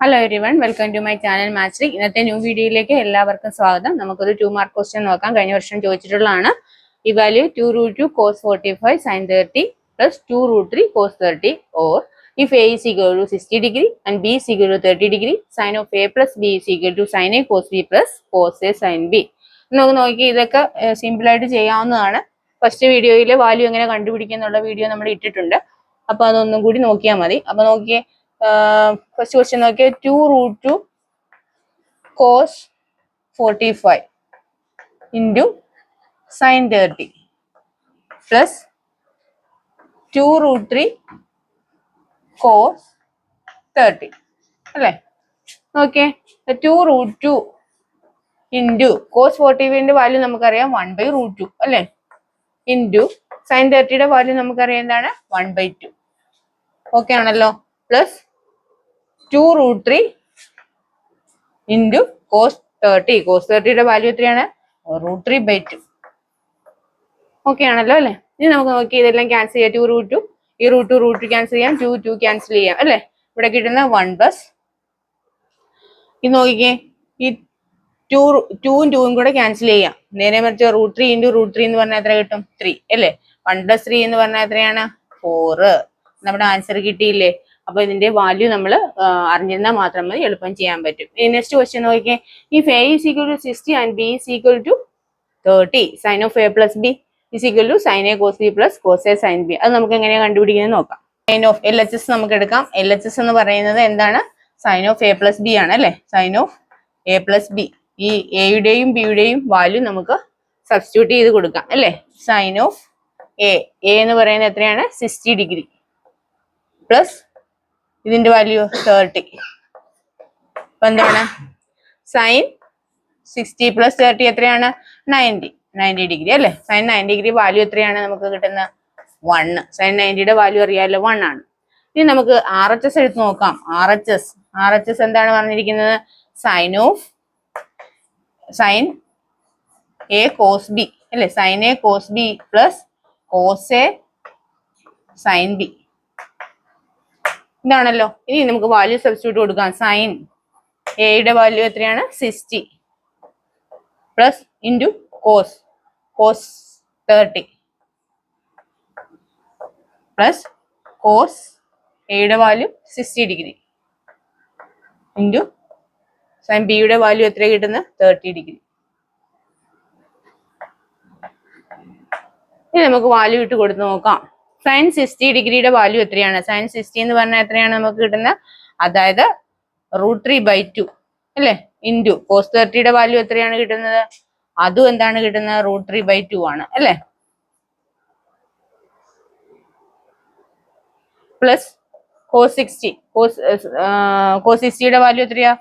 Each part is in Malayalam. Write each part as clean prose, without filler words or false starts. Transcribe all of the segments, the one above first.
Hello everyone, welcome to my channel Matchtrick. ഇന്നത്തെ ന്യൂ വീഡിയോയിലേക്ക് എല്ലാവർക്കും സ്വാഗതം. നമുക്കൊരു 2 മാർക്ക് ക്വസ്റ്റ്യൻ നോക്കാം. കഴിഞ്ഞ വർഷം ചോദിച്ചിട്ടുള്ളതാണ്. Evaluate 2 root 2 cos 45 sin 30 plus 2 root 3 cos 30 or if A is equal to 60 degree and B is equal to 30 degree, sin of A plus B is equal to sin A cos B plus cos A sin B. നമുക്ക് നോക്കി ഇതൊക്കെ സിമ്പിൾ ആയിട്ട് ചെയ്യാവുന്നതാണ്. ഫസ്റ്റ് വീഡിയോയിൽ വാല്യൂ എങ്ങനെ കണ്ടുപിടിക്കുന്നുള്ള വീഡിയോ നമ്മൾ ഇട്ടിട്ടുണ്ട്. അപ്പോൾ അതൊന്നും കൂടി നോക്കിയാൽ മതി. അപ്പോൾ നോക്കിയേ first question okay 2 root 2 cos 45 into sin 30 plus 2 root 3 cos 30 അല്ലേ നോക്കിയേ 2 root 2 into cos 45 ന്റെ വാല്യൂ നമുക്കറിയാം 1 by root 2 അല്ലേ into sin 30 യുടെ വാല്യൂ നമുക്കറിയാം എന്താണ് 1 by 2 ഓക്കെ ആണല്ലോ plus 2 root 3 into cos 30. Cos 30 യുടെ വാല്യൂ എത്രയാണ് root 3 by 2. ഓക്കെ ആണല്ലോ അല്ലേ ഇനി നമുക്ക് നോക്കി ഇതെല്ലാം ക്യാൻസൽ ചെയ്യാം 2 root 2 ഈ root 2 ക്യാൻസൽ ചെയ്യാം 2 ക്യാൻസൽ ചെയ്യാം അല്ലേ ഇവിടെ കിട്ടുന്ന 1 plus ഇത് നോക്കിക്കേ ഈ 2ഉം 2ഉം കൂടെ ക്യാൻസൽ ചെയ്യാം നേരെ മറിച്ച് root 3 into root 3 എന്ന് പറഞ്ഞാൽ എത്ര കിട്ടും 3 അല്ലേ 1 plus 3 എന്ന് പറഞ്ഞാൽ എത്രയാണ് 4 നമ്മുടെ ആൻസർ കിട്ടിയില്ലേ അപ്പോൾ ഇതിന്റെ വാല്യൂ നമ്മൾ അറിഞ്ഞിരുന്നാൽ മാത്രം മതി എളുപ്പം ചെയ്യാൻ പറ്റും നെക്സ്റ്റ് ക്വസ്റ്റ്യൻ നോക്കിയേ if A is equal to 60 and B is equal to 30 sin of A plus B is equal to sin A cos B plus cos A sin B അത് നമുക്ക് എങ്ങനെയാണ് കണ്ടുപിടിക്കുന്നത് നോക്കാം sin of LHS നമുക്ക് എടുക്കാം LHS എന്ന് പറയുന്നത് എന്താണ് sin of A plus B ആണ് അല്ലേ sin of A plus B ഈ A യുടെയും B യുടെയും വാല്യൂ നമുക്ക് സബ്സ്റ്റിറ്റ്യൂട്ട് ചെയ്ത് കൊടുക്കാം അല്ലേ sin of A എന്ന് പറയുന്നത് എത്രയാണ് 60 ഡിഗ്രി പ്ലസ് ഇതിന്റെ വാല്യൂ 30 അപ്പൊ എന്താണ് സൈൻ 60 പ്ലസ് 30 എത്രയാണ് 90 ഡിഗ്രി അല്ലേ സൈൻ 90 ഡിഗ്രി വാല്യൂ എത്രയാണ് നമുക്ക് കിട്ടുന്ന 1 സൈൻ 90യുടെ വാല്യൂ അറിയാലോ 1 ആണ് ഇനി നമുക്ക് RHS എടുത്ത് നോക്കാം RHS എന്താണ് പറഞ്ഞിരിക്കുന്നത് sine of sine A cos B അല്ലേ sine A cos B plus cos A sine B ഇതാണല്ലോ ഇനി നമുക്ക് വാല്യൂ സബ്സ്റ്റിറ്റ്യൂട്ട് കൊടുക്കാം സൈൻ എയുടെ വാല്യൂ എത്രയാണ് 60 plus into cos 30 plus cos എയുടെ വാല്യൂ 60 ഡിഗ്രി ഇൻറ്റു സൈൻ ബിയുടെ വാല്യൂ എത്ര കിട്ടുന്നത് 30 ഡിഗ്രി ഇനി നമുക്ക് വാല്യൂ ഇട്ട് കൊടുത്ത് നോക്കാം സൈൻ 60 ഡിഗ്രിയുടെ വാല്യൂ എത്രയാണ് സൈൻ 60 എന്ന് പറഞ്ഞാൽ എത്രയാണ് നമുക്ക് കിട്ടുന്നത് അതായത് റൂട്ട് 3 by 2 അല്ലേ ഇൻറ്റു കോസ് 30യുടെ വാല്യൂ എത്രയാണ് കിട്ടുന്നത് അതും എന്താണ് കിട്ടുന്നത് റൂട്ട് 3 by 2 ആണ് അല്ലേ പ്ലസ് കോസ് 60യുടെ വാല്യൂ എത്രയാ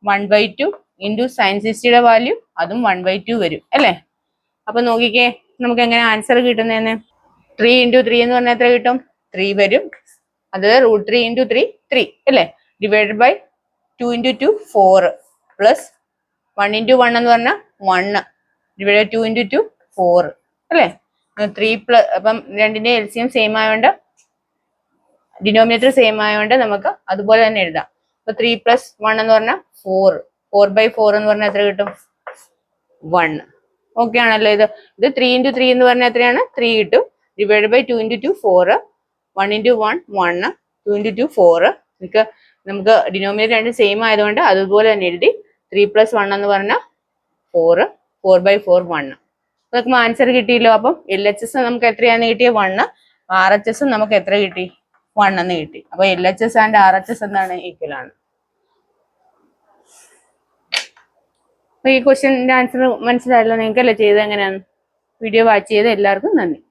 1 by 2 ഇൻറ്റു സൈൻ 60യുടെ വാല്യൂ അതും 1 by 2 വരും അല്ലേ അപ്പൊ നോക്കിക്കേ നമുക്ക് എങ്ങനെ ആൻസർ കിട്ടുന്നതെന്ന് 3 into 3 എന്ന് പറഞ്ഞാൽ എത്ര കിട്ടും 3 വരും അത് റൂട്ട് 3 into 3 അല്ലേ divided by 2 into 2 4 plus 1 into 1 എന്ന് പറഞ്ഞാൽ 1 ഡിവൈഡ് 2 into 2 4 അല്ലേ 3 പ്ലസ് അപ്പം രണ്ടിന്റെ LCM സെയിം ആയതുകൊണ്ട് ഡിനോമിനേറ്റർ സെയിം ആയതുകൊണ്ട് നമുക്ക് അതുപോലെ തന്നെ എഴുതാം അപ്പൊ 3 plus 1 എന്ന് പറഞ്ഞാൽ 4 by 4 എന്ന് പറഞ്ഞാൽ എത്ര കിട്ടും 1 ഓക്കെ ആണല്ലോ ഇത് 3 into 3 എന്ന് പറഞ്ഞാൽ എത്രയാണ് 3 കിട്ടും divided by 2 into 2 4 1 into 1 1 2 into 2 4 നമുക്ക് ഡിനോമിനേറ്റർ രണ്ട് സെയിം ആയതുകൊണ്ട് അതുപോലെ തന്നെ എഴുതി 3 plus 1 എന്ന് പറഞ്ഞാൽ 4 by 4 1 നമുക്ക് ആൻസർ കിട്ടിയല്ലോ അപ്പം LHS നമുക്ക് എത്രയാന്ന് കിട്ടിയ 1 RHS നമുക്ക് എത്ര കിട്ടി 1 എന്ന് കിട്ടി അപ്പൊ LHS ആൻഡ് RHS എന്താണ് ഈക്വൽ ആണ് ഈ ക്വസ്റ്റ്യൻ്റെ ആൻസർ മനസ്സിലായല്ലോ നിങ്ങൾക്ക് അല്ലേ ചെയ്തത് എങ്ങനെയാണ് വീഡിയോ വാച്ച് ചെയ്ത് എല്ലാവർക്കും നന്ദി